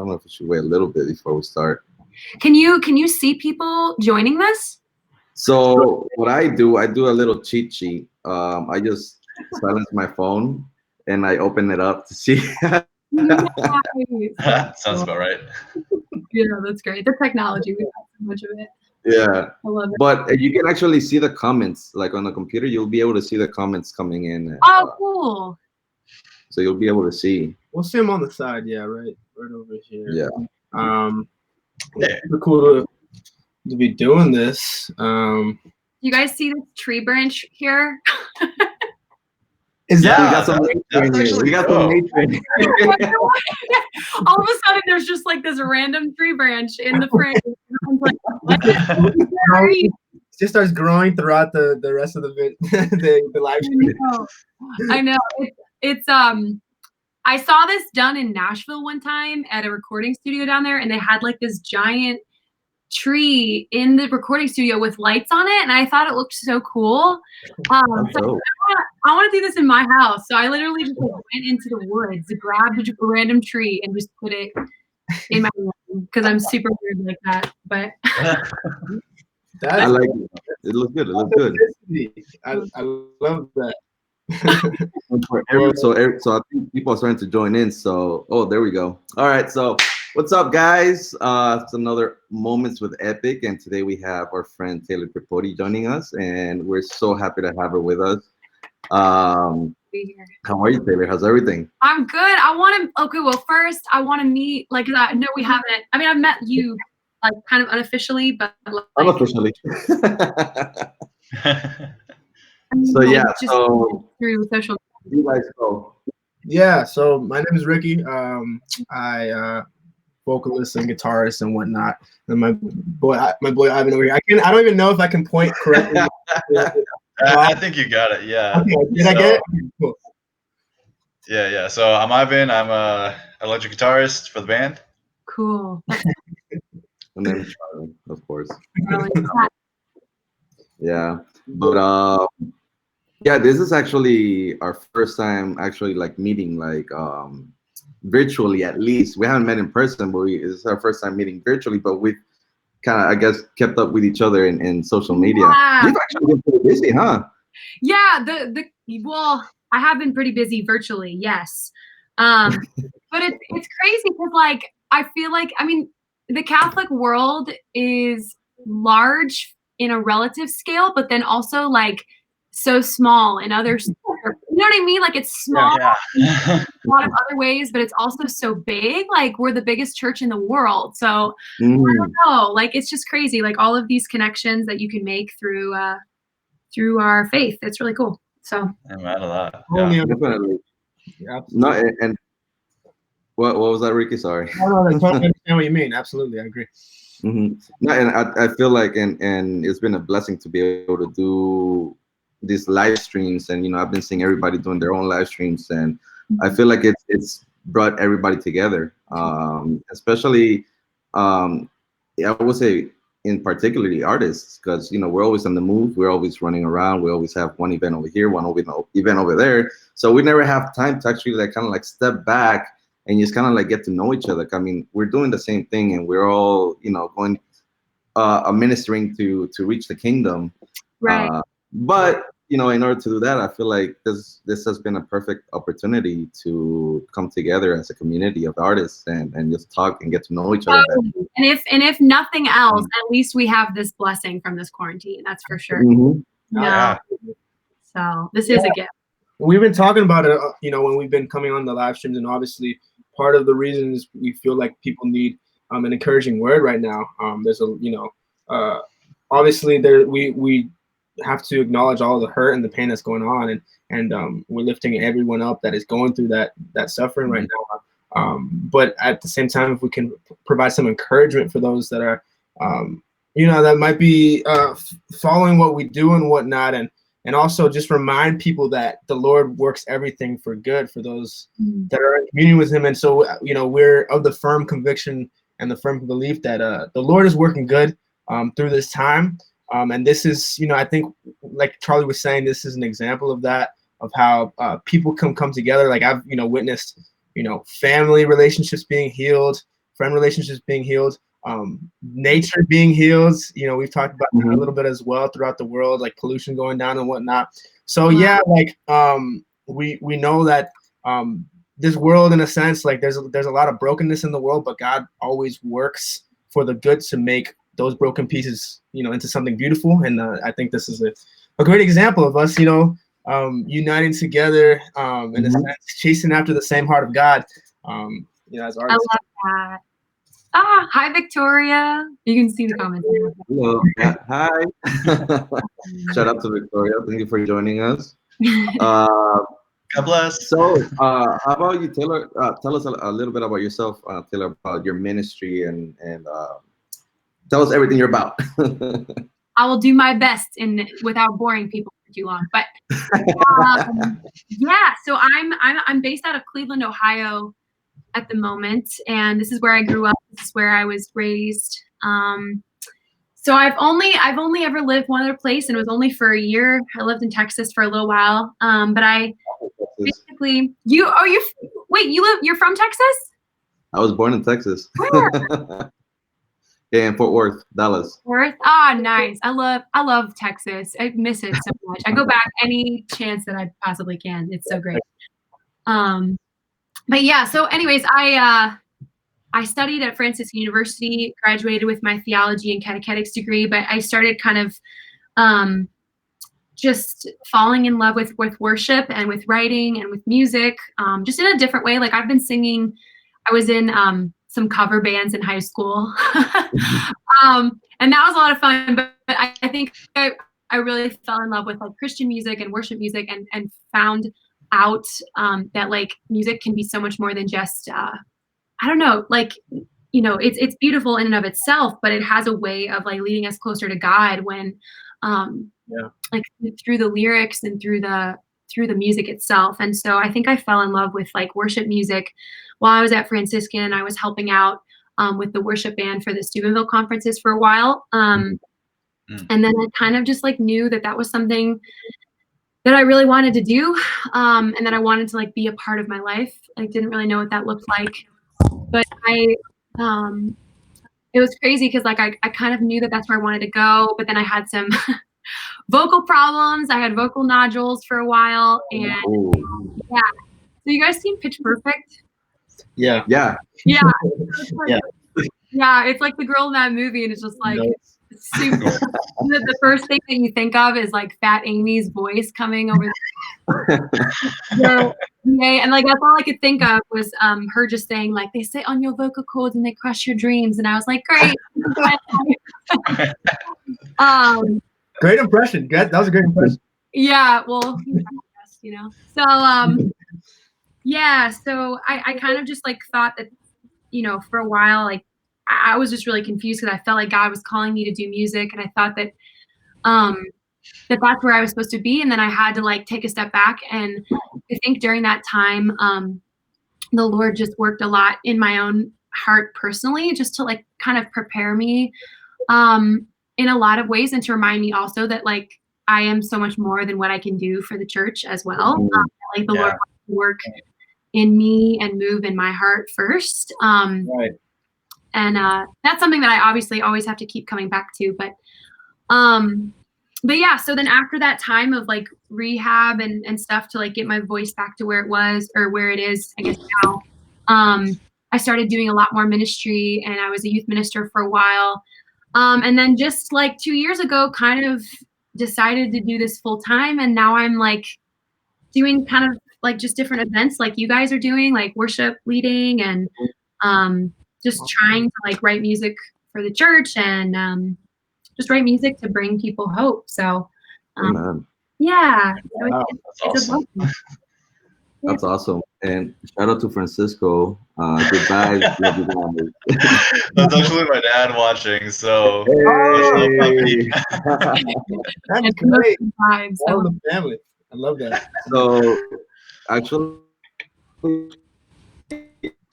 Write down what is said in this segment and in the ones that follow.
don't know if we should wait a little bit before we start. Can you see people joining this? So what I do a little cheat sheet. I just silence my phone and I open it up to see. Nice. Sounds about right. Yeah, that's great. The technology, we have so much of it. Yeah, I love it. but you can actually see the comments. Like on the computer, you'll be able to see the comments coming in. Oh, cool. So you'll be able to see. We'll see them on the side. Yeah, right over here. Yeah. It's super cool to be doing this. You guys see this tree branch here? Is Yeah, that we got some nature in here. We got some nature in here. All of a sudden, there's just like this random tree branch in the frame. I'm like, what? it just starts growing throughout the rest of the live stream? I know. It's I saw this done in Nashville one time at a recording studio down there, and they had like this giant tree in the recording studio with lights on it, and I thought it looked so cool. So I want to do this in my house. So I literally just like, went into the woods, grabbed a random tree, and just put it in my room because I'm super weird like that. But I like it. It looks good. It looks good. I love that. So I think people are starting to join in. So there we go. All right. So what's up, guys? It's another Moments with Epic, and today we have our friend Taylor Tripodi joining us, and we're so happy to have her with us. How are you, Taylor? How's everything? I'm good. I want to. Okay, well, first I want to meet. Like, I know we haven't. I mean, I've met you like kind of unofficially, but like, unofficially. So yeah, just so through social. You guys go. Yeah. So my name is Ricky. I vocalist and guitarist and whatnot. And my boy Ivan over here. I don't even know if I can point correctly. I think you got it. Yeah. Okay, did I get it? Cool. Yeah. So I'm Ivan. I'm a electric guitarist for the band. Cool. And then Charlie, of course. Yeah, but yeah, this is actually our first time actually like meeting like virtually. At least we haven't met in person, but it's our first time meeting virtually. But we've kind of, I guess, kept up with each other in social media. Yeah. You've actually been pretty busy, huh? Yeah, well, I have been pretty busy virtually, yes. But it's crazy because like I feel like, I mean, the Catholic world is large in a relative scale, but then also like so small in others. You know what I mean? Like it's small in a lot of other ways, but it's also so big. Like we're the biggest church in the world. So I don't know. Like it's just crazy. Like all of these connections that you can make through our faith. It's really cool. So I'm out of that. Yeah, definitely. Yeah, no, and what was that, Ricky? Sorry. No, I totally understand what you mean. Absolutely, I agree. No, and I feel like and it's been a blessing to be able to do these live streams, and I've been seeing everybody doing their own live streams, and I feel like it's brought everybody together, especially I would say in particularly artists, because we're always on the move, we're always running around, we always have one event over here, one event over there, so we never have time to actually like kind of like step back and just kind of like get to know each other. I mean, we're doing the same thing, and we're all going ministering to reach the kingdom, right. But in order to do that, I feel like this has been a perfect opportunity to come together as a community of artists and just talk and get to know each other better. And if nothing else, at least we have this blessing from this quarantine. That's for sure. Yeah. So this is a gift. We've been talking about it, when we've been coming on the live streams, and obviously part of the reason is we feel like people need an encouraging word right now. There's obviously we have to acknowledge all of the hurt and the pain that's going on, and we're lifting everyone up that is going through that suffering right now. But at the same time, if we can provide some encouragement for those that are, that might be following what we do and whatnot, and also just remind people that the Lord works everything for good for those that are in communion with Him. And so, we're of the firm conviction and the firm belief that the Lord is working good through this time. And this is, I think, like Charlie was saying, this is an example of that, of how people can come together. Like I've, witnessed, family relationships being healed, friend relationships being healed, nature being healed. You know, we've talked about that a little bit as well throughout the world, like pollution going down and whatnot. So yeah, like we know that this world, in a sense, like there's a lot of brokenness in the world, but God always works for the good to make those broken pieces, you know, into something beautiful. And I think this is a great example of us, you know, uniting together, in a sense, chasing after the same heart of God, you know, as artists. I love that. Hi, Victoria. You can see the comments. Hello. Hi. Shout out to Victoria. Thank you for joining us. God bless. So, how about you, Taylor? Tell us a little bit about yourself, Taylor, about your ministry, and tell us everything you're about. I will do my best without boring people for too long. But yeah, so I'm based out of Cleveland, Ohio, at the moment, and this is where I grew up. This is where I was raised. So I've only ever lived one other place, and it was only for a year. I lived in Texas for a little while, but I basically you're from Texas? I was born in Texas. Where? Yeah, in Fort Worth, Dallas. Worth? Nice. I love Texas. I miss it so much. I go back any chance that I possibly can. It's so great. But yeah, so anyways, I studied at Franciscan University, graduated with my theology and catechetics degree, but I started kind of just falling in love with worship and with writing and with music, just in a different way. Like I've been singing, I was in some cover bands in high school. And that was a lot of fun, but I think I really fell in love with like Christian music and worship music, and found out that like music can be so much more than just I don't know, like, you know, it's beautiful in and of itself, but it has a way of like leading us closer to God when like through the lyrics and through the music itself. And so I think I fell in love with like worship music while I was at Franciscan. I was helping out with the worship band for the Steubenville conferences for a while. And then I kind of just like knew that was something that I really wanted to do, and that I wanted to like be a part of my life. I didn't really know what that looked like, but it was crazy because like I kind of knew that that's where I wanted to go, but then I had some vocal problems. I had vocal nodules for a while, and yeah. So you guys seen Pitch Perfect? Yeah. Yeah. Yeah. Yeah, it's like the girl in that movie, and it's just like super. The first thing that you think of is like Fat Amy's voice coming over. And like that's all I could think of was her just saying like, they sit on your vocal cords and they crush your dreams, and I was like, great. Great impression. That was a great impression. Yeah, well, you know. So yeah, so I kind of just like thought that, you know, for a while, like I was just really confused because I felt like God was calling me to do music, and I thought that that's where I was supposed to be. And then I had to like take a step back, and I think during that time, the Lord just worked a lot in my own heart personally, just to like kind of prepare me in a lot of ways, and to remind me also that like I am so much more than what I can do for the church as well. Like the Lord wants to work in me and move in my heart first. Right. And that's something that I obviously always have to keep coming back to. But yeah, so then after that time of like rehab and stuff to like get my voice back to where it was, or where it is, I guess now, I started doing a lot more ministry, and I was a youth minister for a while. And then just like 2 years ago, kind of decided to do this full time. And now I'm like doing kind of like just different events like you guys are doing, like worship leading, and just trying to like write music for the church, and just write music to bring people hope. So yeah, wow. That's awesome. That's awesome. And shout out to Francisco. Goodbye. That's actually my dad watching, so Hey. That's great. All the family. I love that. So actually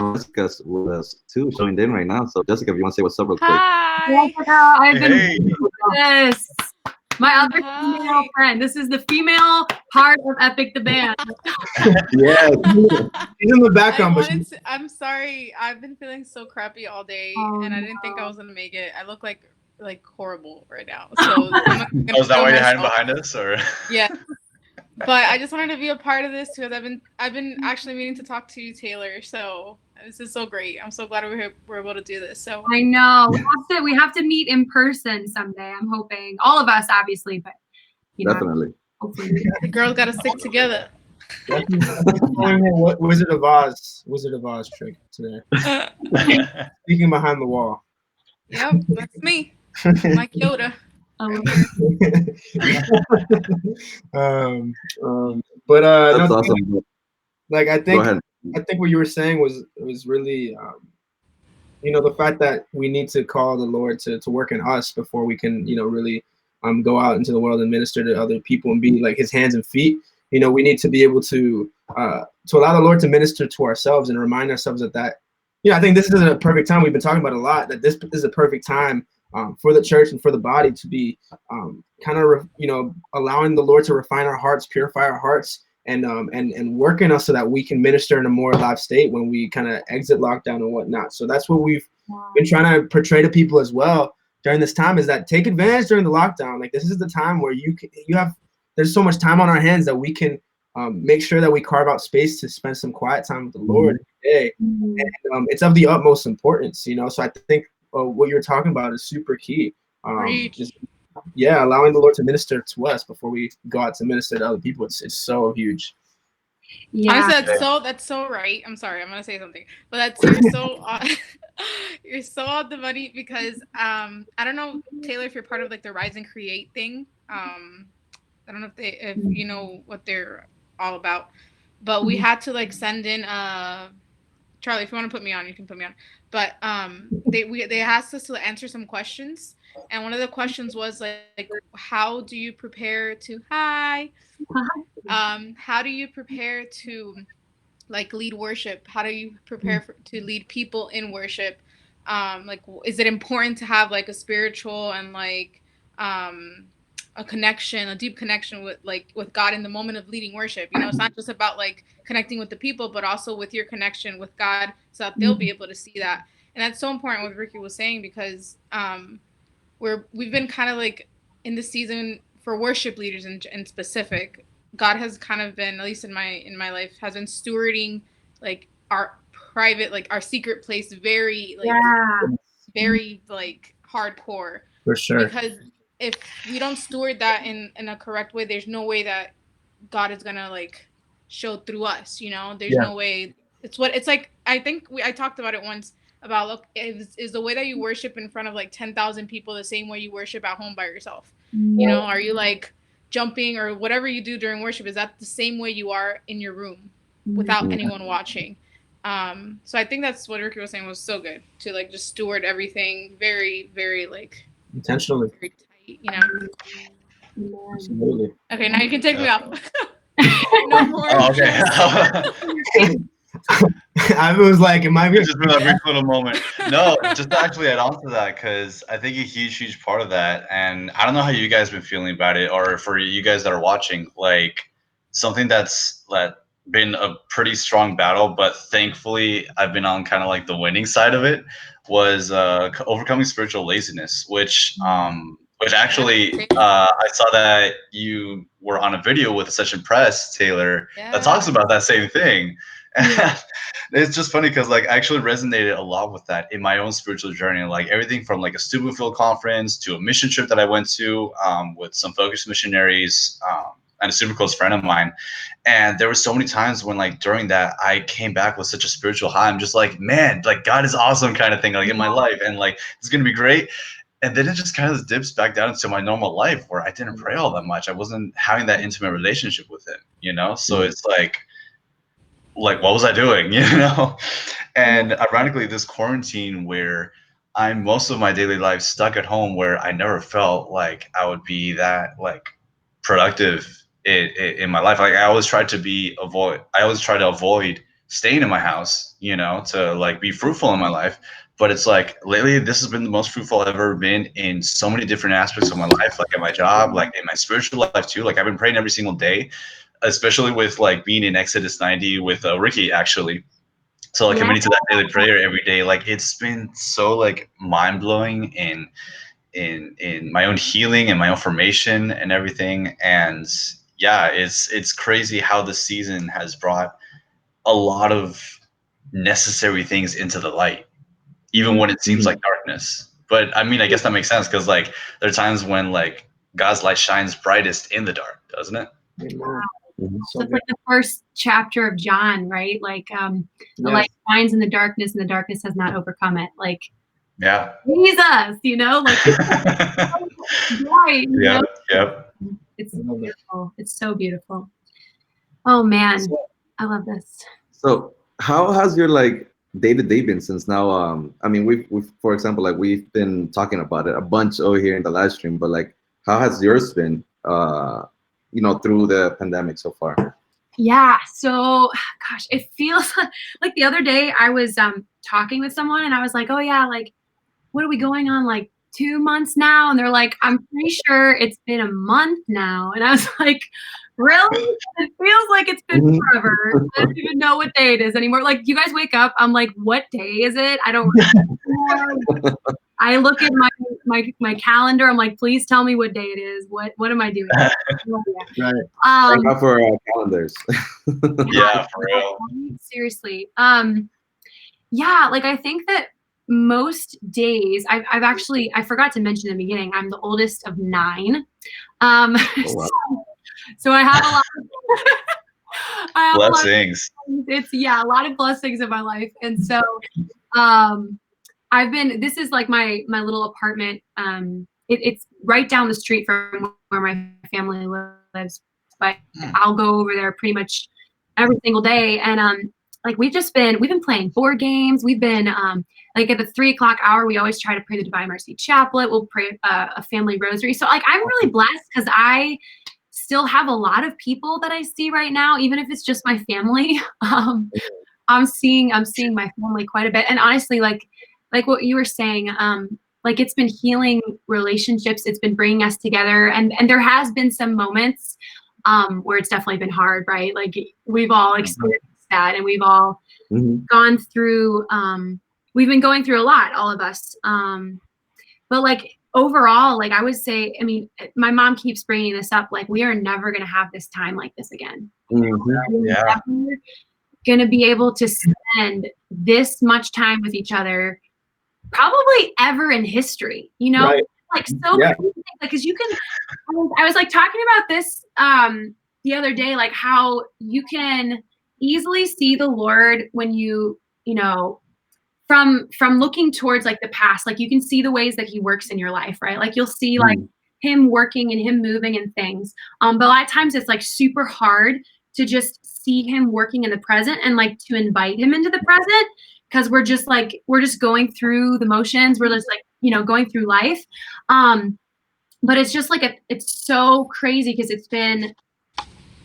Jessica's with us too, joined in right now. So Jessica, if you want to say what's up real quick. Hi. I've been Hey. this. My other Hi. female friend. This is the female part of Epic the Band. Yeah. She's in the background, but I'm sorry. I've been feeling so crappy all day, and I didn't think I was gonna make it. I look like horrible right now. So I'm gonna Oh, is that kill why you're hiding myself. behind us, or? Yeah. But I just wanted to be a part of this because I've been actually meaning to talk to you, Taylor. So this is so great. I'm so glad we're able to do this. So I know. We have to meet in person someday. I'm hoping. All of us, obviously, but you know, Definitely. hopefully. the girls gotta stick together. what Wizard of Oz trick today. Speaking behind the wall. Yep, that's me. Mike Yoda. But That's no, awesome. like I Go think ahead. what you were saying was really the fact that we need to call the Lord to work in us before we can really go out into the world and minister to other people and be like his hands and feet. We need to be able to allow the Lord to minister to ourselves and remind ourselves that I think this is a perfect time. We've been talking about a lot, that this is a perfect time for the church and for the body to be kind of allowing the Lord to refine our hearts, purify our hearts, and work in us so that we can minister in a more alive state when we kind of exit lockdown and whatnot. So that's what we've been trying to portray to people as well during this time, is that take advantage during the lockdown. Like, this is the time where there's so much time on our hands that we can make sure that we carve out space to spend some quiet time with the Lord every day. And it's of the utmost importance, so I think what you're talking about is super key. Allowing the Lord to minister to us before we go out to minister to other people. It's so huge. Yeah. That's so right. I'm sorry, I'm gonna say something, but you're so you're so on the money, because I don't know, Taylor, if you're part of like the Rise and Create thing. I don't know if you know what they're all about, but we had to like send in Charlie, if you want to put me on, you can put me on. But they asked us to answer some questions, and one of the questions was like how do you prepare to how do you prepare to like lead worship? How do you prepare to lead people in worship? Like, is it important to have like a spiritual and like a deep connection with God in the moment of leading worship? It's not just about like connecting with the people, but also with your connection with God, so that they'll be able to see that. And that's so important what Ricky was saying, because we've been kind of like in the season for worship leaders in specific. God has kind of been, at least in my life, has been stewarding like our private, like our secret place, very like hardcore. For sure. Because if we don't steward that in a correct way, there's no way that God is gonna like show through us. There's no way. It's like, I think I talked about it once about, look, is the way that you worship in front of like 10,000 people the same way you worship at home by yourself? Are you like jumping or whatever you do during worship? Is that the same way you are in your room without anyone watching? So I think that's what Ricky was saying was so good, to like just steward everything very, very like intentionally, very tight. Absolutely. Okay, now you can take me off. No more. Oh, okay. I was like, am I just for that brief little moment? No, just to actually add on to that, because I think a huge part of that, and I don't know how you guys been feeling about it, or for you guys that are watching, like something that's been a pretty strong battle, but thankfully I've been on kind of like the winning side of it, was overcoming spiritual laziness, which actually I saw that you were on a video with Session Press, Taylor, that talks about that same thing. It's just funny because like I actually resonated a lot with that in my own spiritual journey. Like everything from like a student field conference to a mission trip that I went to with some focused missionaries and a super close friend of mine. And there were so many times when like during that I came back with such a spiritual high. I'm just like, man, like God is awesome kind of thing, like in my life, and like it's gonna be great. And then it just kind of dips back down into my normal life where I didn't pray all that much. I wasn't having that intimate relationship with him, So it's like what was I doing, And ironically, this quarantine where I'm most of my daily life stuck at home, where I never felt like I would be that like productive in my life. Like I always try to avoid staying in my house, to like be fruitful in my life. But it's like lately, this has been the most fruitful I've ever been in so many different aspects of my life, like at my job, like in my spiritual life too. Like I've been praying every single day, especially with like being in Exodus 90 with Ricky actually. So like committing to that daily prayer every day, like it's been so like mind blowing in my own healing and my own formation and everything. And yeah, it's crazy how the season has brought a lot of necessary things into the light, even when it seems like darkness. But I mean, I guess that makes sense because like there are times when like God's light shines brightest in the dark, doesn't it? So it's like the first chapter of John, right? Like the light shines in the darkness, and the darkness has not overcome it. Like Jesus, you know, like right, you know? It's beautiful. It's so beautiful. Oh man, I love this. So how has your like day-to-day been since now? I mean, we've for example, like we've been talking about it a bunch over here in the live stream, but like how has yours been you know, through the pandemic so far? Yeah, so gosh, it feels like the other day I was talking with someone and I was like, oh yeah, like what are we going on, like 2 months now? And they're like, I'm pretty sure it's been a month now. And I was like, really? It feels like it's been forever. I don't even know what day it is anymore. Like, you guys wake up, I'm like, what day is it? I don't remember. I look at my calendar. I'm like, please tell me what day it is. What am I doing? Right. Thank God for calendars. Yeah, for real. Seriously. Yeah, like I think that most days I've actually, I forgot to mention in the beginning, I'm the oldest of 9. Oh, wow. So I have a lot of blessings. It's a lot of blessings in my life. And so this is like my little apartment. It's right down the street from where my family lives, but I'll go over there pretty much every single day. And like we've been playing board games. We've been like at the 3:00 hour, we always try to pray the Divine Mercy Chaplet. We'll pray a family rosary. So like I'm really blessed because I still have a lot of people that I see right now, even if it's just my family. I'm seeing my family quite a bit. And honestly, like what you were saying, like it's been healing relationships. It's been bringing us together. And there has been some moments where it's definitely been hard, right? Like we've all experienced that, and we've all gone through, we've been going through a lot, all of us. But like overall, like I would say, I mean, my mom keeps bringing this up, like we are never going to have this time like this again. Yeah. Going to be able to spend this much time with each other probably ever in history, you know? Right. Like so crazy, because you can, I was like talking about this the other day, like how you can easily see the Lord when you know, from looking towards like the past, like you can see the ways that he works in your life, right? Like you'll see like him working and him moving and things. But a lot of times it's like super hard to just see him working in the present and like to invite him into the present, because we're just going through the motions. We're just like, you know, going through life. But it's just like it's so crazy because it's been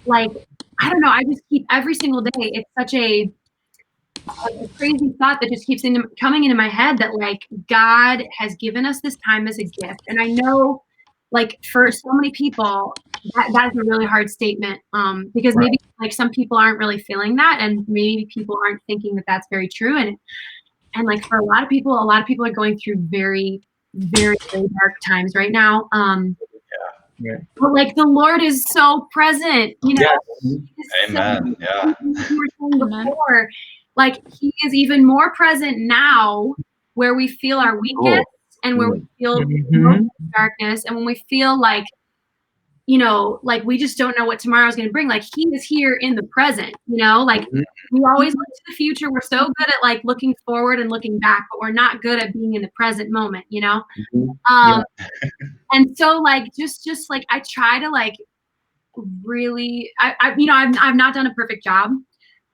like, I don't know, I just keep every single day, it's such a crazy thought that just keeps coming into my head that like God has given us this time as a gift. And I know like for so many people that's a really hard statement, because maybe like some people aren't really feeling that, and maybe people aren't thinking that that's very true. And like for a lot of people are going through very, very, very dark times right now. But like the Lord is so present, you know. Amen. Yeah. Before, like he is even more present now, where we feel our weakness and where we feel darkness, and when we feel like, you know, like we just don't know what tomorrow is going to bring. Like he is here in the present, you know, like we always look to the future. We're so good at like looking forward and looking back, but we're not good at being in the present moment, you know? And so like, just like, I try to like really, you know, I've not done a perfect job,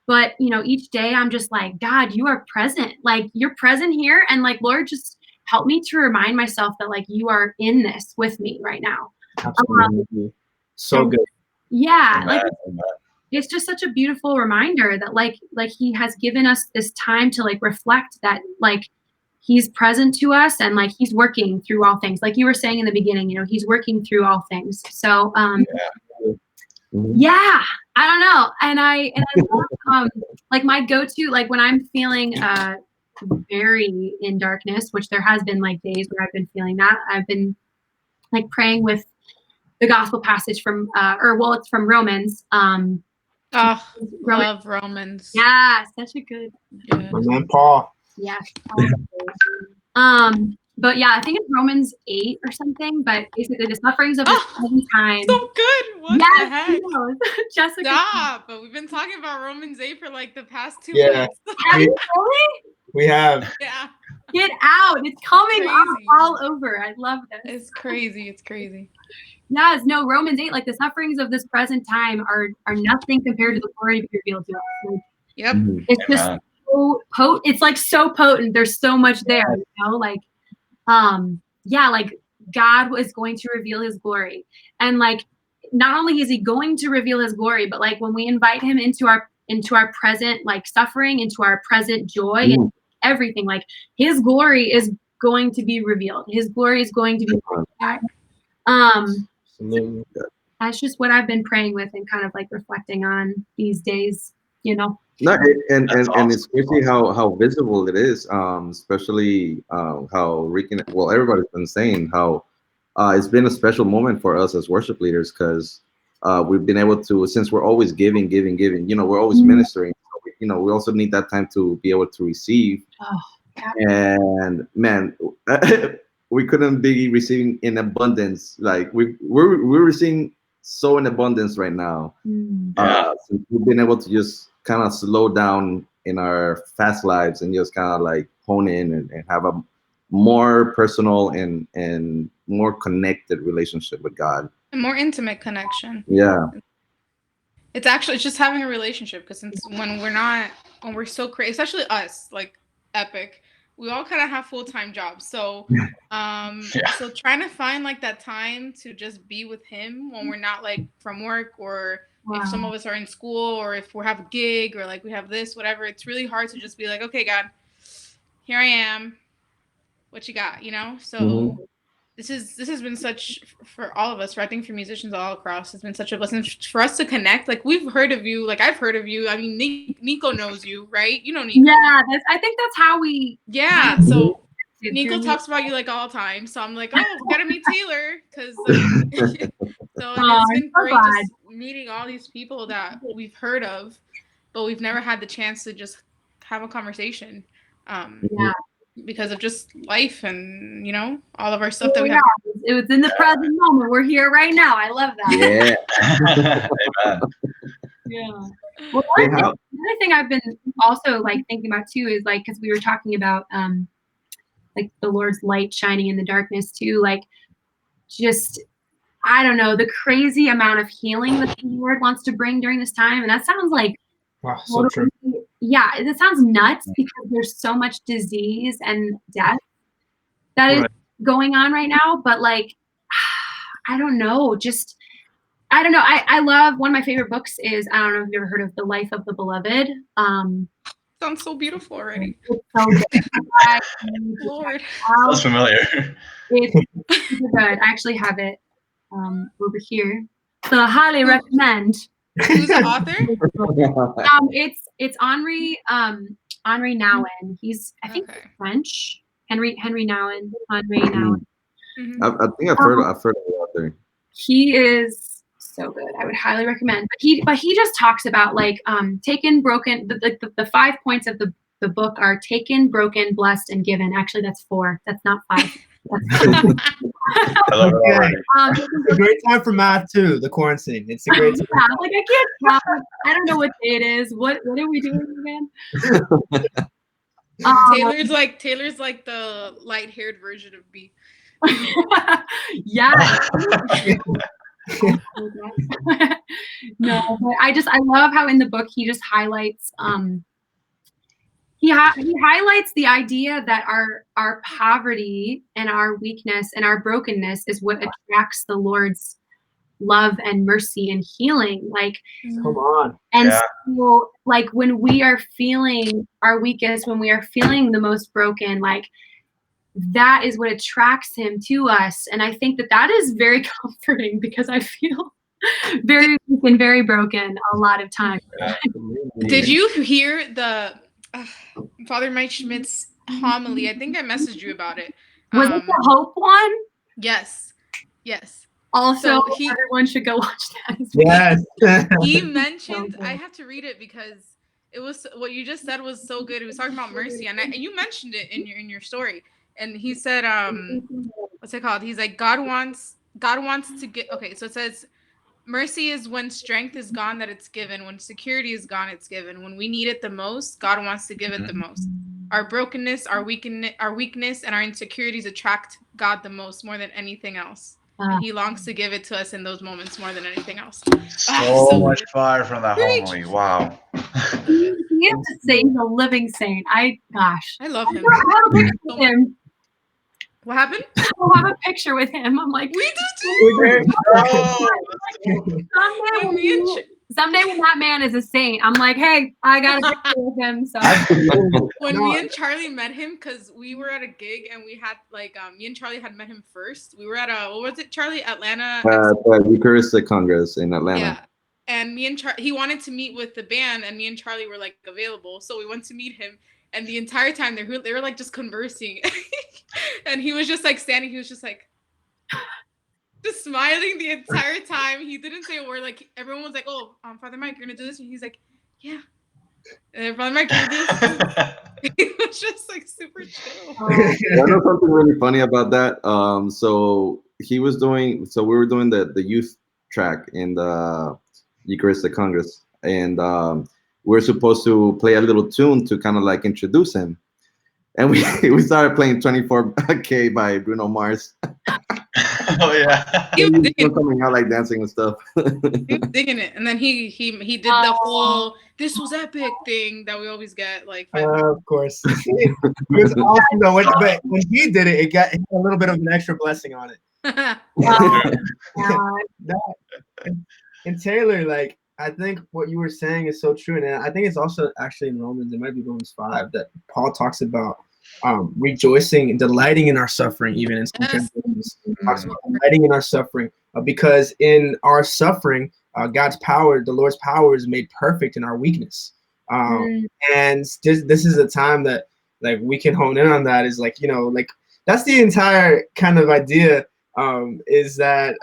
but you know, each day I'm just like, God, you are present. Like you're present here. And like, Lord, just help me to remind myself that like, you are in this with me right now. Absolutely. So good. Yeah. Like it's just such a beautiful reminder that like he has given us this time to like reflect that like he's present to us, and like he's working through all things. Like you were saying in the beginning, you know, he's working through all things. So yeah, I don't know. And I love, like my go-to, like when I'm feeling very in darkness, which there has been like days where I've been feeling that, I've been like praying with the gospel passage from it's from Romans. Love Romans. Yeah, such a good. My man Paul. Yeah. But yeah, I think it's Romans 8 or something. But basically, the sufferings of this present time. So good. What the heck? Jessica. Stop. But we've been talking about Romans 8 for like the past 2 Yeah. months. Have you really? We have. Yeah. Get out. It's coming up Crazy. all over. I love this. It's crazy. It's crazy. Yes, no, Romans 8, like the sufferings of this present time are nothing compared to the glory to be revealed to us. Like, Yep. it's just so potent. It's like so potent. There's so much there, you know, like, yeah, like God is going to reveal his glory. And like, not only is he going to reveal his glory, but like when we invite him into our present, like suffering, into our present joy and everything, like his glory is going to be revealed. His glory is going to be Absolutely. that's just what I've been praying with and kind of like reflecting on these days, you know. No, and it's crazy how visible it is, especially how Rick and everybody's been saying how it's been a special moment for us as worship leaders, because we've been able to, since we're always giving, you know, we're always ministering, so you know, we also need that time to be able to receive. And man, we couldn't be receiving in abundance. Like we're receiving so in abundance right now. So we've been able to just kind of slow down in our fast lives and just kind of like hone in and have a more personal and more connected relationship with God. A more intimate connection. Yeah. It's just having a relationship, because when we're so crazy, especially us, like Epic, we all kind of have full-time jobs. So so trying to find like that time to just be with him when we're not like from work, or if some of us are in school, or if we have a gig, or like we have this, whatever, it's really hard to just be like, okay, God, here I am. What you got, you know? So this has been such, for all of us, I think for musicians all across, it's been such a blessing for us to connect. Like we've heard of you, like I've heard of you. I mean, Nico knows you, right? You know Nico. Yeah, I think that's how we. Yeah, so Nico talks about you like all the time. So I'm like, oh, gotta meet Taylor, because so it's been great just meeting all these people that we've heard of, but we've never had the chance to just have a conversation. Because of just life and, you know, all of our stuff that we have. It was in the present moment. We're here right now. I love that. Yeah. Amen. Yeah. Well, another thing I've been also like thinking about too is like, because we were talking about like the Lord's light shining in the darkness too, like just, I don't know, the crazy amount of healing that the Lord wants to bring during this time. And that sounds like so true. Yeah, it sounds nuts because there's so much disease and death that is going on right now. But like, I don't know, I don't know. I love, one of my favorite books is, I don't know if you've ever heard of The Life of the Beloved. Sounds so beautiful already. It's so good. Lord. Sounds familiar. It's super good. I actually have it over here. So I highly recommend. Who's the author? It's Henri Nouwen. He's, I think, French. Henri Nouwen. Henri Nouwen. I think I've heard of the author. He is so good. I would highly recommend. But he just talks about like taken, broken. The 5 points of the book are taken, broken, blessed, and given. Actually, that's 4. That's not 5. I love it already. It's a great time for math too. The quarantine. It's a great time. Yeah, like I can't stop. I don't know what day it is. What are we doing again? Taylor's like the light-haired version of me. Yeah. No, but I love how in the book he just highlights he highlights the idea that our poverty and our weakness and our brokenness is what attracts the Lord's love and mercy and healing. Like, come on. And so, like, when we are feeling our weakest, when we are feeling the most broken, like, that is what attracts him to us. And I think that that is very comforting because I feel very weak and very broken a lot of times. Did you hear the Father Mike Schmidt's homily? I think I messaged you about it. Was it the Hope one? Yes. Also, So everyone should go watch that. Yes. He mentioned, I have to read it because it was what you just said was so good. He was talking about mercy, and you mentioned it in your story. And he said, what's it called? He's like, God wants to get. Okay, so it says, mercy is when strength is gone that it's given. When security is gone, it's given. When we need it the most, God wants to give it the most. Our brokenness, our weakness, and our insecurities attract God the most, more than anything else. And he longs to give it to us in those moments more than anything else. So much fire from that homily. Wow. He is a saint, he's a living saint. I love him. I have a picture with him. What happened? I have a picture with him. I'm like, we do too. Someday when that man is a saint, I'm like, hey, I got a picture with him. So when me and Charlie met him, because we were at a gig and we had me and Charlie had met him first. We were at what was it, Charlie? Atlanta. The Eucharistic Congress in Atlanta. Yeah. And me and he wanted to meet with the band, and me and Charlie were like available, so we went to meet him. And the entire time they were like just conversing, and he was just like standing. He was just like, just smiling the entire time. He didn't say a word. Like everyone was like, "Oh, Father Mike, you're gonna do this," and he's like, "Yeah." And Father Mike, you're gonna do this. He was just like super chill. I know something really funny about that. So we were doing the youth track in the Eucharistic Congress, and we're supposed to play a little tune to kind of like introduce him, and we started playing 24K by Bruno Mars. Oh yeah, he was coming out like dancing and stuff. He was digging it, and then he did the whole "this was epic" thing that we always get. Like, of course, it was awesome though. When he did it, it got a little bit of an extra blessing on it. And Taylor, like, I think what you were saying is so true, and I think it's also actually in Romans. It might be Romans 5 that Paul talks about rejoicing and delighting in our suffering, even in some translations. Talks about delighting in our suffering, because in our suffering, God's power, the Lord's power, is made perfect in our weakness. And this is a time that like we can hone in on that. Is like, you know, like that's the entire kind of idea. Is that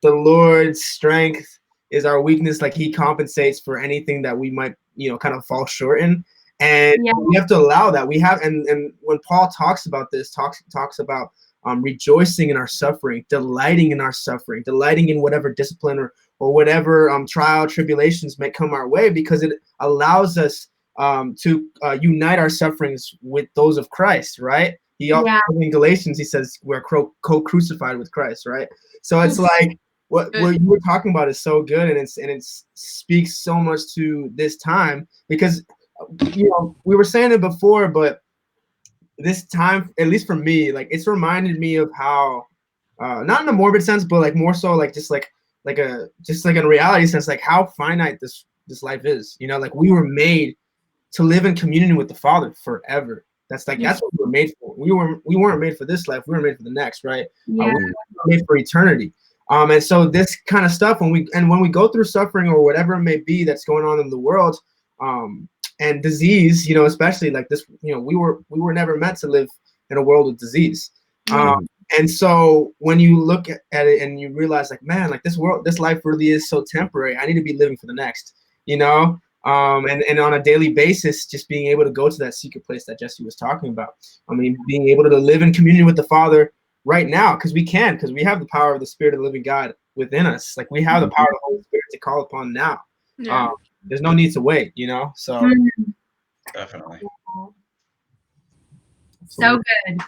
the Lord's strength is our weakness. Like he compensates for anything that we might, you know, kind of fall short in. And we have to allow that. We have, and when Paul talks about this, talks about rejoicing in our suffering, delighting in our suffering, delighting in whatever discipline or whatever trial, tribulations may come our way, because it allows us to unite our sufferings with those of Christ, right? He also, in Galatians, he says we're co-crucified with Christ, right? So it's like what you were talking about is so good, and it speaks so much to this time, because you know, we were saying it before, but this time, at least for me, like it's reminded me of how, not in a morbid sense, but like more so like just like in a reality sense, like how finite this life is. You know, like we were made to live in community with the Father forever. That's what we were made for. We weren't made for this life. We were made for the next, right? We were made for eternity. And so this kind of stuff, when we go through suffering or whatever it may be that's going on in the world, and disease, you know, especially like this, you know, we were never meant to live in a world with disease. And so when you look at it and you realize like, man, like this life really is so temporary. I need to be living for the next, you know? And on a daily basis, just being able to go to that secret place that Jesse was talking about. I mean, being able to live in communion with the Father right now, because we have the power of the Spirit of the living God within us. Like we have the power of the Holy Spirit to call upon now. There's no need to wait, you know? So definitely. So good.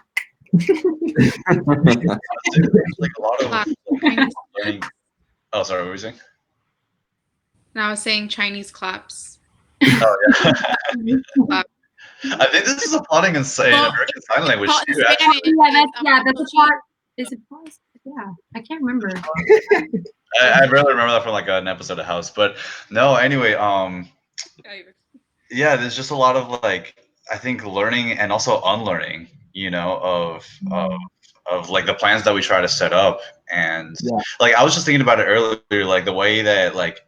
Like a lot of learning. Oh, sorry, what were you saying? And I was saying Chinese claps. Oh yeah. I think this is a plotting in American Sign Language too. That's a plot. Is it? Yeah, I can't remember. I barely remember that from like an episode of House, but no. Anyway, yeah, there's just a lot of like I think learning and also unlearning. you know, of like the plans that we try to set up. And Yeah. like I was just thinking about it earlier, like the way that like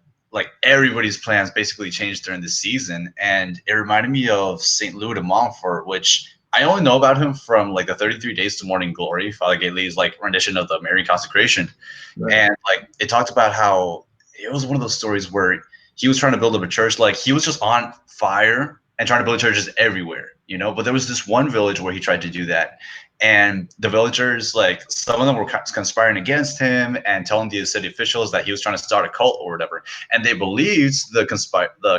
everybody's plans basically changed during the season, and it reminded me of St. Louis de Montfort, which I only know about him from like the 33 Days to Morning Glory, Father Gately's like rendition of the Mary Consecration. Right. And like it talked about how it was one of those stories where he was trying to build up a church, like he was just on fire and trying to build churches everywhere, you know. But there was this one village where he tried to do that, and the villagers, like some of them were conspiring against him and telling the city officials that he was trying to start a cult or whatever, and they believed the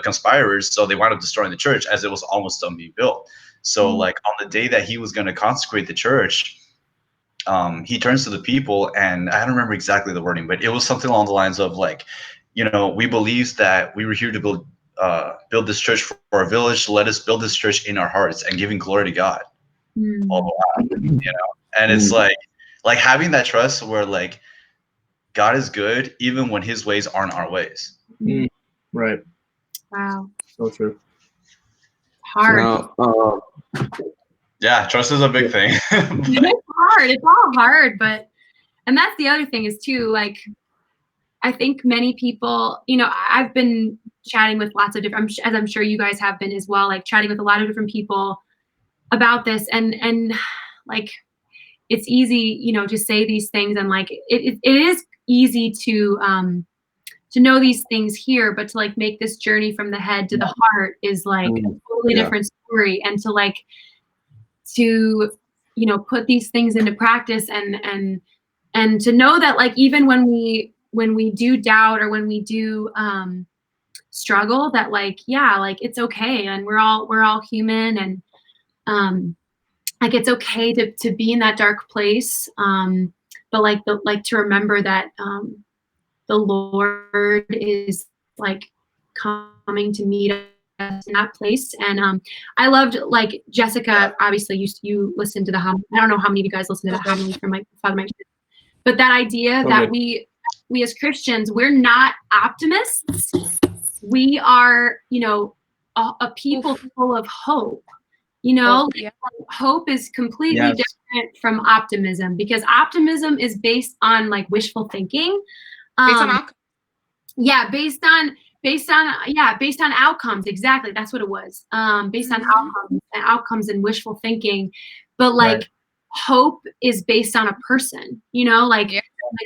conspirators, so they wound up destroying the church as it was almost done being built. So like on the day that he was going to consecrate the church, he turns to the people, and I don't remember exactly the wording, but it was something along the lines of like, you know, we believe that we were here to build this church for our village. Let us build this church in our hearts and giving glory to God all the while, you know. And it's like having that trust where like God is good even when His ways aren't our ways. Right. Wow. So true. Hard. Now, Yeah, trust is a big thing. It's hard. It's all hard, but and that's the other thing is too, like I think many people, you know, I've been chatting with lots of different, as I'm sure you guys have been as well, like chatting with a lot of different people about this, and like it's easy, you know, to say these things, and like it is easy to know these things here, but to like make this journey from the head to the heart is like a totally different story, and to like to, you know, put these things into practice, and to know that like even when we do doubt or when we do struggle, that like yeah, like it's okay, and we're all human, and like it's okay to be in that dark place, but like to remember that the Lord is like coming to meet us in that place. And I loved, like Jessica, obviously you listened to the homily. I don't know how many of you guys listen to the homily from my Father Mike, but that idea that we as Christians, we're not optimists. We are, you know, a people full of hope. You know, hope is completely different from optimism, because optimism is based on like wishful thinking. Based on outcomes. Exactly, that's what it was. Based on outcomes and wishful thinking. But like hope is based on a person, you know, like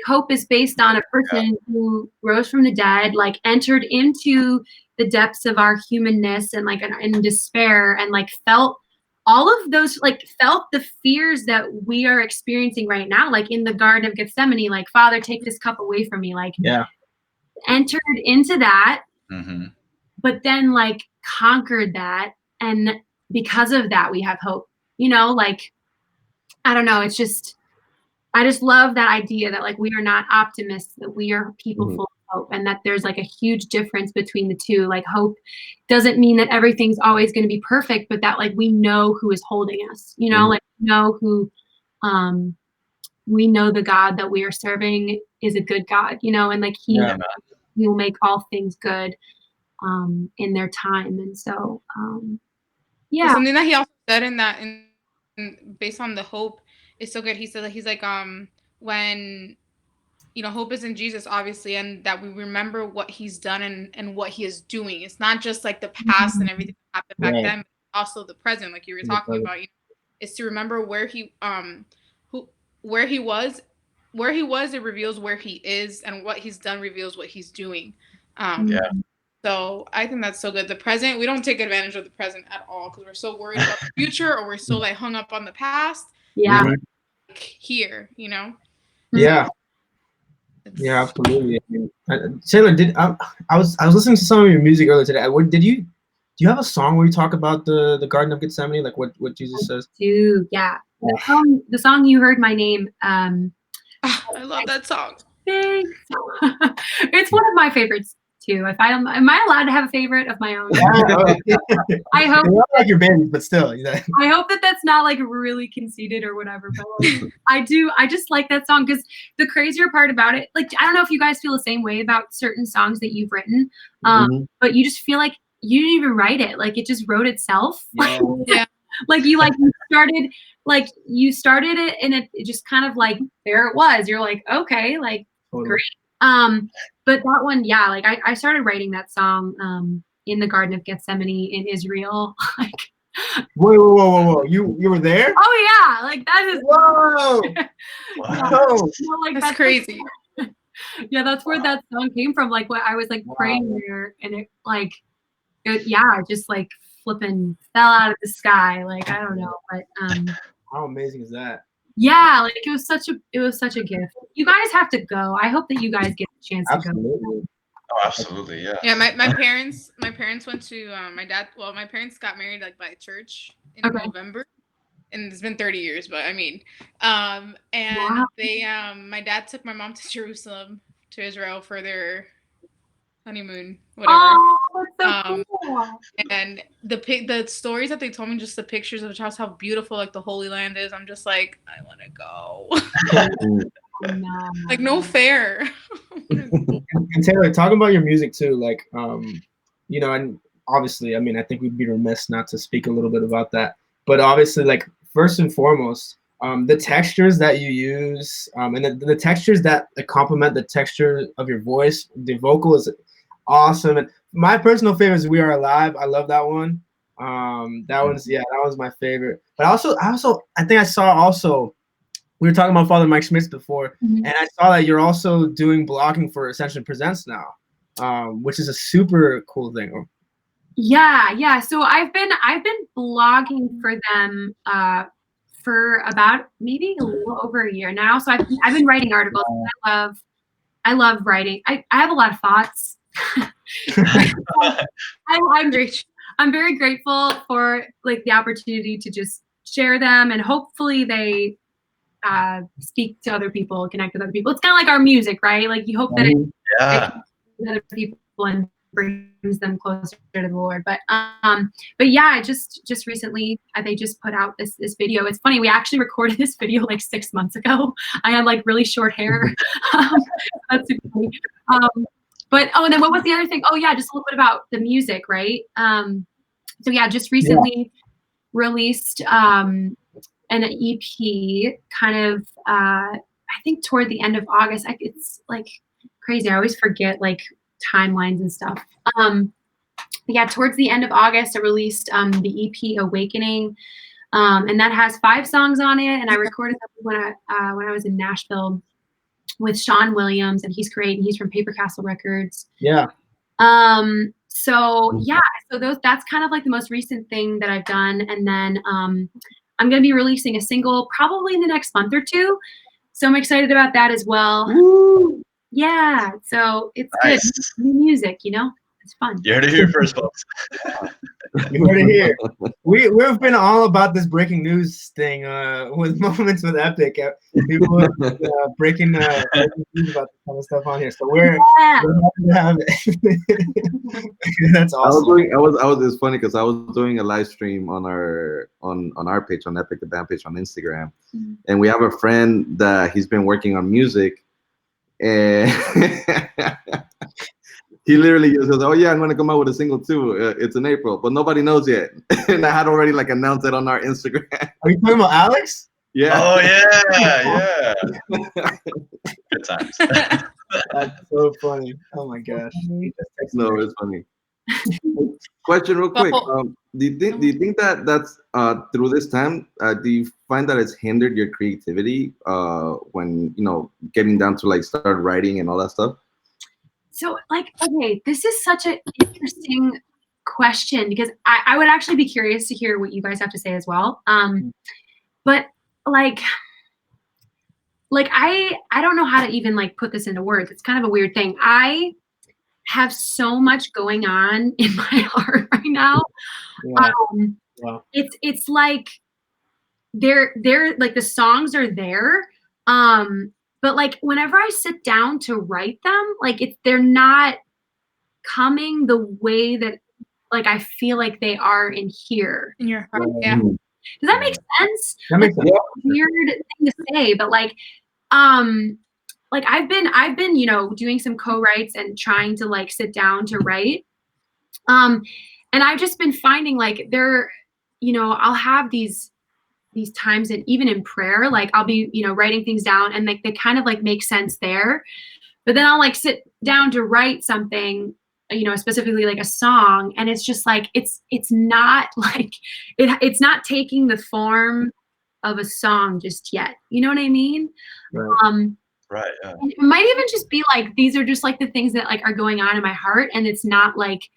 hope is based on a person who rose from the dead, like entered into the depths of our humanness and like in despair, and like felt all of those, like felt the fears that we are experiencing right now, like in the Garden of Gethsemane, like, Father, take this cup away from me, like entered into that, but then like conquered that, and because of that we have hope, you know, like I don't know, it's just, I just love that idea that like we are not optimists, that we are people full of hope, and that there's like a huge difference between the two. Like hope doesn't mean that everything's always going to be perfect, but that like we know who is holding us, you know, like know who we know the God that we are serving is a good God, you know, and like he will make all things good in their time. And so something that he also said in that, in based on the hope, is so good. He said that he's like when, you know, hope is in Jesus, obviously, and that we remember what he's done and what he is doing. It's not just like the past and everything that happened back then, but also the present, like you were talking about. You know, is to remember where he was. Where he was, it reveals where he is, and what he's done reveals what he's doing. So I think that's so good. The present, we don't take advantage of the present at all, because we're so worried about the future, or we're so like hung up on the past. Like, here, you know. Yeah, absolutely. I mean, Taylor, I was listening to some of your music earlier today. Do you have a song where you talk about the Garden of Gethsemane, like what Jesus says? The song You Heard My Name. I love that song. Thanks. It's one of my favorites too. Am I allowed to have a favorite of my own? I hope not like your babies, but still. I hope that that's not like really conceited or whatever. But like, I just like that song, because the crazier part about it, like I don't know if you guys feel the same way about certain songs that you've written, but you just feel like you didn't even write it. Like it just wrote itself. you started it and it just kind of like there it was. You're like, okay, like great. But that one, yeah, like I started writing that song in the Garden of Gethsemane in Israel. Like, whoa! You were there? Oh yeah, like that is whoa. Wow. Like That's crazy. Yeah, that's where that song came from. Like what I was like praying there, and it like it just like flipping fell out of the sky. Like I don't know, but how amazing is that? Yeah, like it was such a gift. You guys have to go. I hope that you guys get a chance to go. Oh, absolutely, yeah. Yeah, my parents went to my dad. Well, my parents got married like by church in November, and it's been 30 years. But I mean, and they my dad took my mom to Jerusalem, to Israel for their honeymoon, whatever. Oh, that's so cool. And the stories that they told me, just the pictures of just how beautiful like the Holy Land is. I'm just like, I want to go. No. Like no fair. And Taylor, talking about your music too, like you know, and obviously, I mean, I think we'd be remiss not to speak a little bit about that. But obviously, like first and foremost, the textures that you use, and the textures that complement the texture of your voice, the vocal is awesome. And my personal favorite is "We Are Alive." I love that one. That was my favorite. But I think I saw also. We were talking about Father Mike Schmitz before, and I saw that you're also doing blogging for Ascension Presents now, which is a super cool thing. Yeah. So I've been blogging for them for about maybe a little over a year now. So I've been writing articles. I love writing. I have a lot of thoughts. I'm very grateful for like the opportunity to just share them, and hopefully they speak to other people, connect with other people. It's kind of like our music, right? Like you hope that it other people and brings them closer to the Lord. But yeah, just recently they just put out this video. It's funny, we actually recorded this video like 6 months ago. I had like really short hair. That's super funny. But and then what was the other thing? Oh yeah, just a little bit about the music, right? So yeah, just recently released an EP kind of I think toward the end of August. It's like crazy. I always forget like timelines and stuff. Yeah, towards the end of August I released the EP Awakening. And that has 5 songs on it, and I recorded them when I was in Nashville with Sean Williams, and he's great, and he's from Paper Castle Records. Yeah. So that's kind of like the most recent thing that I've done. And then I'm going to be releasing a single probably in the next month or 2. So I'm excited about that as well. Woo! Yeah. So it's good. New music, you know, it's fun. You heard it here first, folks. You heard it here. We've been all about this breaking news thing with Moments with Epic. People breaking news about this kind of stuff on here. So we're happy to have it. That's awesome. It's funny because I was doing a live stream on our page, on Epic the Band page on Instagram, and we have a friend that he's been working on music, and he literally says, "Oh yeah, I'm gonna come out with a single too. It's in April, but nobody knows yet." And I had already like announced it on our Instagram. Are you talking about Alex? Yeah. Oh yeah. Good times. That's so funny. Oh my gosh. No, it's funny. Question real quick. Do you think that that's through this time, do you find that it's hindered your creativity when getting down to like start writing and all that stuff? So like, okay, this is such an interesting question, because I would actually be curious to hear what you guys have to say as well. But like I don't know how to even like put this into words. It's kind of a weird thing. I have so much going on in my heart right now. Yeah. Wow. It's like they're like the songs are there. But like whenever I sit down to write them, like they're not coming the way that like I feel like they are in here. In your heart, yeah. Does that make sense? That makes sense. Weird thing to say, but like I've been doing some co-writes and trying to like sit down to write. And I've just been finding like you know, I'll have these times, and even in prayer, like I'll be, you know, writing things down, and like they kind of like make sense there. But then I'll like sit down to write something, you know, specifically like a song, and it's just like it's not like it's not taking the form of a song just yet. You know what I mean? Right. Right. Yeah. It might even just be like these are just like the things that like are going on in my heart, and it's not like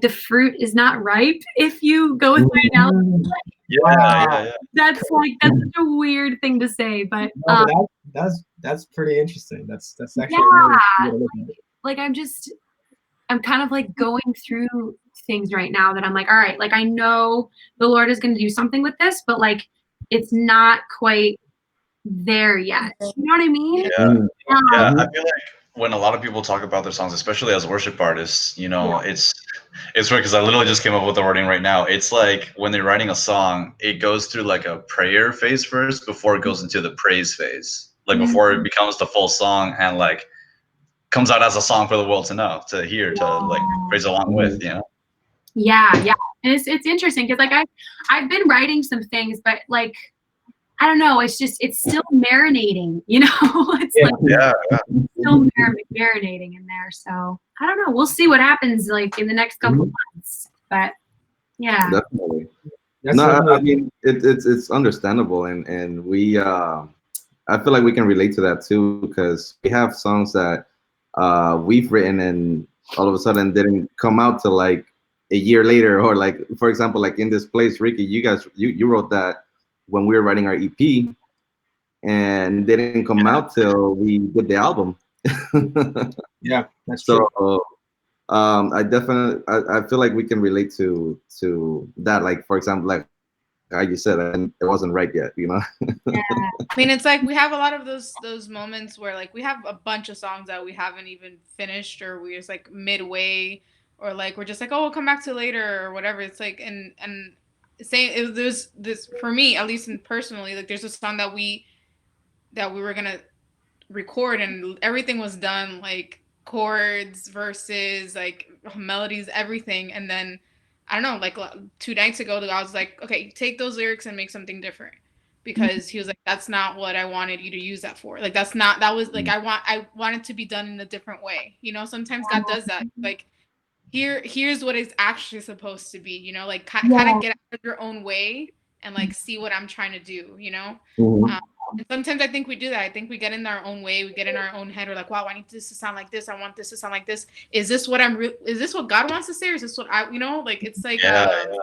the fruit is not ripe if you go with my analogy. Yeah. That's such a weird thing to say, but No, but that's pretty interesting. That's actually yeah, a really good way to look at it. like I'm kind of like going through things right now that I'm like, all right, like I know the Lord is going to do something with this, but like it's not quite there yet. You know what I mean? Yeah. Yeah. Um, I feel like when a lot of people talk about their songs, especially as worship artists, you know, it's weird because I literally just came up with the wording right now. It's like when they're writing a song, it goes through like a prayer phase first before it goes into the praise phase. Like before it becomes the full song and like comes out as a song for the world to know, to hear, to like praise along with, you know? Yeah. And it's interesting because like I've been writing some things, but like I don't know, it's still marinating, you know? It's like still marinating in there. So I don't know. We'll see what happens like in the next couple months. But yeah. Definitely. That's No, I definitely- mean it's understandable, and we I feel like we can relate to that too, because we have songs that we've written and all of a sudden didn't come out till like a year later, or like for example, like In This Place, Ricky, you wrote that when we were writing our EP, and didn't come out till we did the album. yeah, that's true. So I definitely I feel like we can relate to that. Like for example, like you said, and it wasn't right yet, you know. Yeah. I mean, it's like we have a lot of those moments where like we have a bunch of songs that we haven't even finished, or we're just like midway, or like we're just like, oh, we'll come back to later or whatever. It's like and saying there's this for me at least, and personally, like there's a song that we were gonna record and everything was done, like chords, verses, like melodies, everything, and then I don't know, like 2 nights ago, I was like, okay, take those lyrics and make something different, because he was like, that's not what I wanted you to use that for. Like that was like I want it to be done in a different way. You know, sometimes God does that. Like here's what it's actually supposed to be. You know, like kind of get out of your own way and like see what I'm trying to do. You know. And sometimes I think we do that. I think we get in our own way. We get in our own head. We're like, wow, I need this to sound like this. I want this to sound like this. Is this what is this what God wants to say? Or is this what I, you know, like it's like a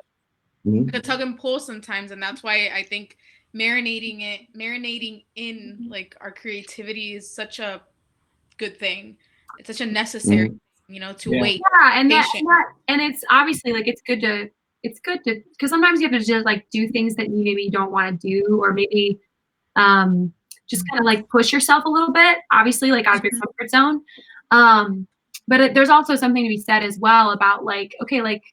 tug and pull sometimes. And that's why I think marinating in like our creativity is such a good thing. It's such a necessary thing, you know, to wait. Yeah, and and it's obviously like it's good to because sometimes you have to just like do things that you maybe don't want to do, or maybe just kind of like push yourself a little bit, obviously like out of your comfort zone. But there's also something to be said as well about like, okay, like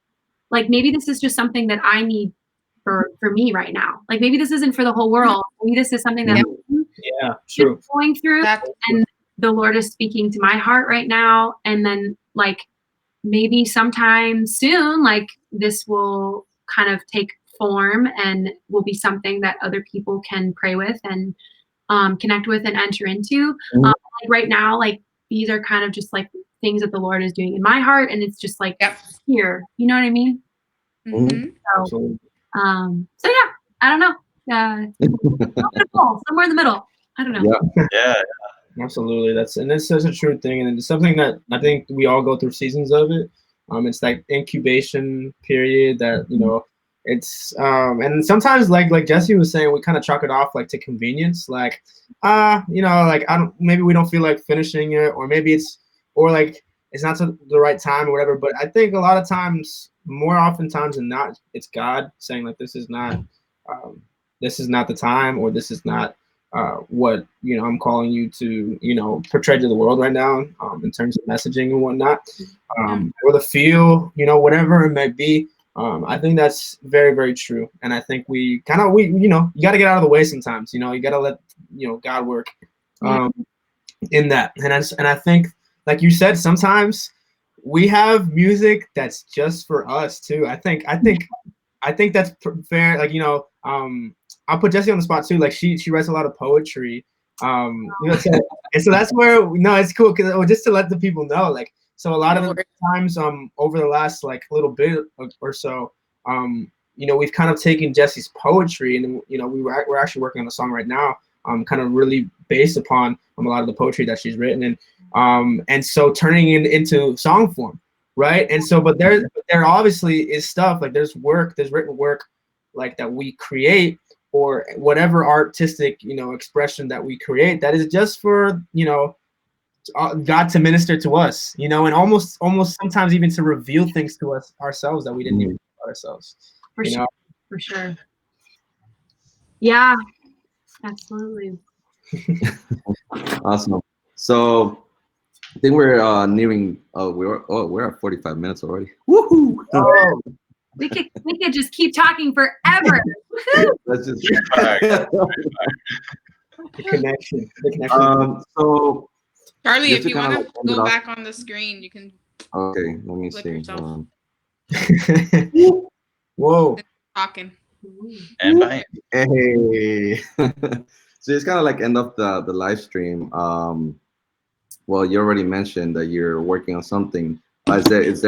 maybe this is just something that I need for me right now. Like maybe this isn't for the whole world. Maybe this is something that I'm true. going through, and the Lord is speaking to my heart right now. And then like maybe sometime soon, like this will kind of take form and will be something that other people can pray with and connect with and enter into. Like right now, like these are kind of just like things that the Lord is doing in my heart, and it's just like here, you know what I mean? So yeah, I don't know. Somewhere in the middle. I don't know. Yeah. Absolutely. That's such a true thing, and it's something that I think we all go through seasons of it. It's like incubation period that, you know, it's and sometimes like Jesse was saying, we kind of chalk it off like to convenience, like you know, like maybe we don't feel like finishing it, or maybe it's not the right time or whatever. But I think a lot of times, more oftentimes than not, it's God saying like this is not the time, or this is not what, you know, I'm calling you to, you know, portray to the world right now, in terms of messaging and whatnot, or the feel, you know, whatever it may be. I think that's very, very true. And I think we you know, you got to get out of the way sometimes, you know, you got to let, you know, God work in that. And I think, like you said, sometimes we have music that's just for us too. I think I think that's fair. Like, I'll put Jessie on the spot too. Like she writes a lot of poetry. So, and so that's where it's cool because just to let the people know, like, so a lot of the times over the last like little bit or so, we've kind of taken Jessie's poetry and we're actually working on a song right now, kind of really based upon a lot of the poetry that she's written, and so turning it into song form. Right. And so, but there obviously is stuff like there's written work like that we create or whatever artistic, expression that we create that is just for, God to minister to us, and almost sometimes even to reveal things to us ourselves that we didn't even know ourselves. For sure. For sure. Yeah, absolutely. Awesome. So I think we're nearing. We're at 45 minutes already. Woohoo! Oh. We could just keep talking forever. Let's just the connection. So Charlie, if you want like to go back on the screen, you can. Okay, let me see. Whoa. Talking. And bye. Hey. So it's kind of like end of the live stream. Well, you already mentioned that you're working on something. Is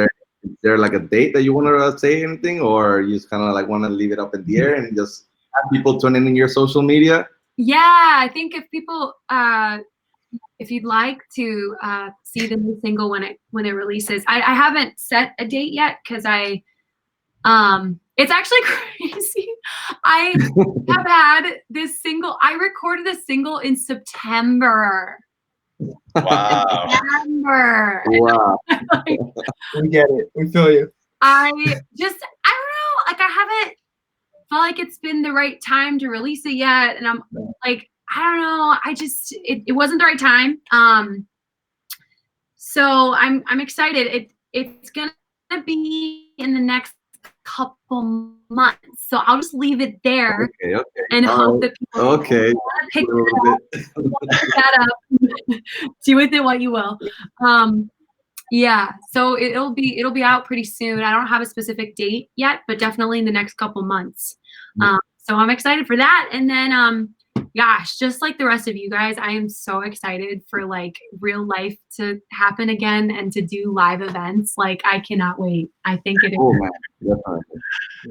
there like a date that you want to say anything, or you just kind of like want to leave it up in the air and just have people tune in your social media? Yeah, I think if people, if you'd like to see the new single when it releases, I haven't set a date yet because it's actually crazy. I have had this single. I recorded a single in September. Wow. September. Wow. We get it. We feel you. I don't know. Like I haven't felt like it's been the right time to release it yet, and I'm like, I don't know. I just it wasn't the right time. So I'm excited. It's gonna be in the next couple months. So I'll just leave it there and hope that people pick that up. Do with it what you will. Yeah, so it'll be out pretty soon. I don't have a specific date yet, but definitely in the next couple months. So I'm excited for that. And then gosh, just like the rest of you guys, I am so excited for like real life to happen again and to do live events. Like I cannot wait. I think it is. Oh man,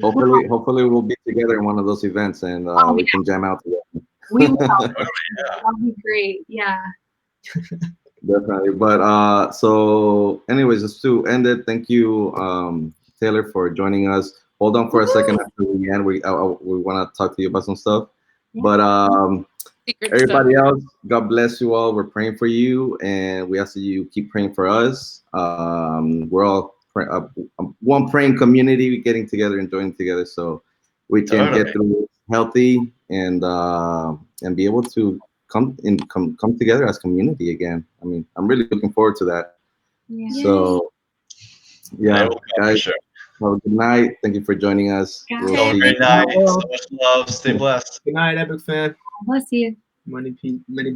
definitely. Hopefully we'll be together in one of those events and we can jam out together. We will. That'll be great. Yeah. Definitely. But so anyways, just to end it, thank you, Taylor, for joining us. Hold on for a second after we end. We want to talk to you about some stuff. Yeah. But everybody else, God bless you all. We're praying for you, and we ask that you keep praying for us. We're all one praying community, getting together, enjoying together, so we can get through it healthy and be able to come together as community again. I mean, I'm really looking forward to that. Yeah. So yeah, guys, have a good night. Thank you for joining us. Have a great night. So much love. Stay blessed. Good night, Epic fan. Bless you. Many